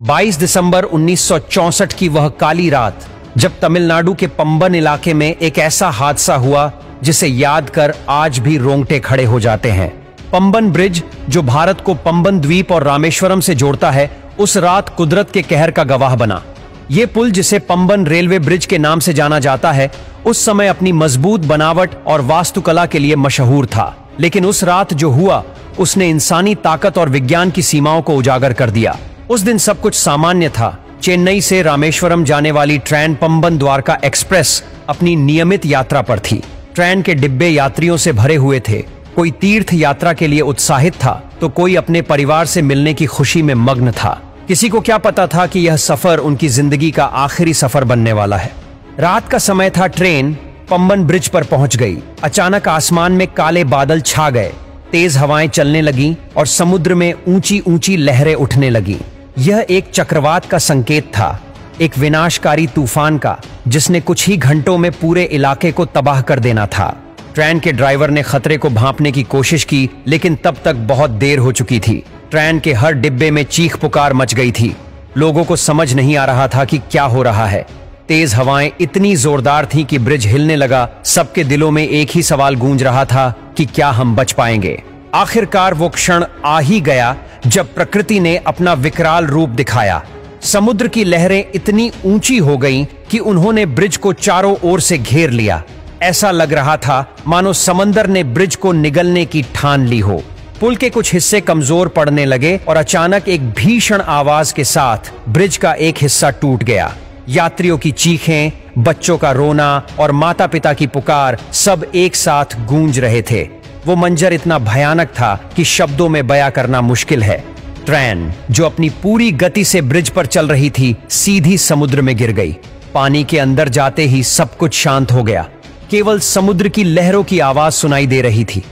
22 दिसंबर 1964 की वह काली रात जब तमिलनाडु के पंबन इलाके में एक ऐसा हादसा हुआ जिसे याद कर आज भी रोंगटे खड़े हो जाते हैं। पंबन ब्रिज, जो भारत को पंबन द्वीप और रामेश्वरम से जोड़ता है, उस रात कुदरत के कहर का गवाह बना। यह पुल, जिसे पंबन रेलवे ब्रिज के नाम से जाना जाता है, उस समय अपनी मजबूत बनावट और वास्तुकला के लिए मशहूर था। लेकिन उस रात जो हुआ, उसने इंसानी ताकत और विज्ञान की सीमाओं को उजागर कर दिया। उस दिन सब कुछ सामान्य था। चेन्नई से रामेश्वरम जाने वाली ट्रेन पंबन द्वारका एक्सप्रेस अपनी नियमित यात्रा पर थी। ट्रेन के डिब्बे यात्रियों से भरे हुए थे। कोई तीर्थ यात्रा के लिए उत्साहित था तो कोई अपने परिवार से मिलने की खुशी में मग्न था। किसी को क्या पता था कि यह सफर उनकी जिंदगी का आखिरी सफर बनने वाला है। रात का समय था। ट्रेन पंबन ब्रिज पर पहुंच गई। अचानक आसमान में काले बादल छा गए, तेज हवाएं चलने लगीं और समुद्र में ऊंची ऊंची लहरें उठने लगीं। यह एक चक्रवात का संकेत था, एक विनाशकारी तूफान का, जिसने कुछ ही घंटों में पूरे इलाके को तबाह कर देना था। ट्रेन के ड्राइवर ने खतरे को भांपने की कोशिश की, लेकिन तब तक बहुत देर हो चुकी थी। ट्रेन के हर डिब्बे में चीख पुकार मच गई थी। लोगों को समझ नहीं आ रहा था कि क्या हो रहा है। तेज हवाएं इतनी जोरदार थीं कि ब्रिज हिलने लगा। सबके दिलों में एक ही सवाल गूंज रहा था कि क्या हम बच पाएंगे। आखिरकार वो क्षण आ ही गया जब प्रकृति ने अपना विकराल रूप दिखाया। समुद्र की लहरें इतनी ऊंची हो गईं कि उन्होंने ब्रिज को चारों ओर से घेर लिया। ऐसा लग रहा था मानो समंदर ने ब्रिज को निगलने की ठान ली हो। पुल के कुछ हिस्से कमजोर पड़ने लगे और अचानक एक भीषण आवाज के साथ ब्रिज का एक हिस्सा टूट गया। यात्रियों की चीखें, बच्चों का रोना और माता पिता की पुकार सब एक साथ गूंज रहे थे। वो मंजर इतना भयानक था कि शब्दों में बयां करना मुश्किल है। ट्रेन, जो अपनी पूरी गति से ब्रिज पर चल रही थी, सीधी समुद्र में गिर गई। पानी के अंदर जाते ही सब कुछ शांत हो गया। केवल समुद्र की लहरों की आवाज सुनाई दे रही थी।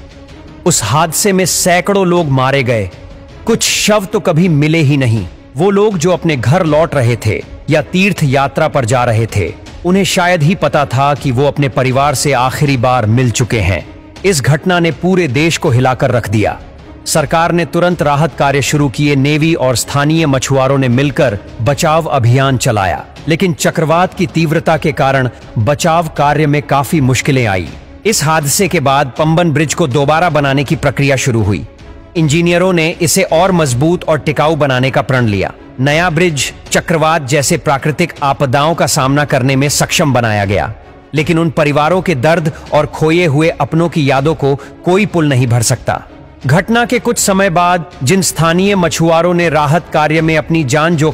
उस हादसे में सैकड़ों लोग मारे गए। कुछ शव तो कभी मिले ही नहीं। वो लोग जो अपने घर लौट रहे थे या तीर्थ यात्रा पर जा रहे थे, उन्हें शायद ही पता था कि वो अपने परिवार से आखिरी बार मिल चुके हैं। इस घटना ने पूरे देश को हिलाकर रख दिया। सरकार ने तुरंत राहत कार्य शुरू किए। नेवी और स्थानीय मछुआरों ने मिलकर बचाव अभियान चलाया, लेकिन चक्रवात की तीव्रता के कारण बचाव कार्य में काफी मुश्किलें आई। इस हादसे के बाद पंबन ब्रिज को दोबारा बनाने की प्रक्रिया शुरू हुई। इंजीनियरों ने इसे और मजबूत और टिकाऊ बनाने का प्रण लिया। नया ब्रिज चक्रवात जैसे प्राकृतिक आपदाओं का सामना करने में सक्षम बनाया गया। लेकिन उन परिवारों के दर्द और खोए हुए अपनों की यादों को कोई पुल नहीं भर सकता। घटना के कुछ समय बाद जिन स्थानीय मछुआरों ने राहत कार्य में अपनी जान जोखिम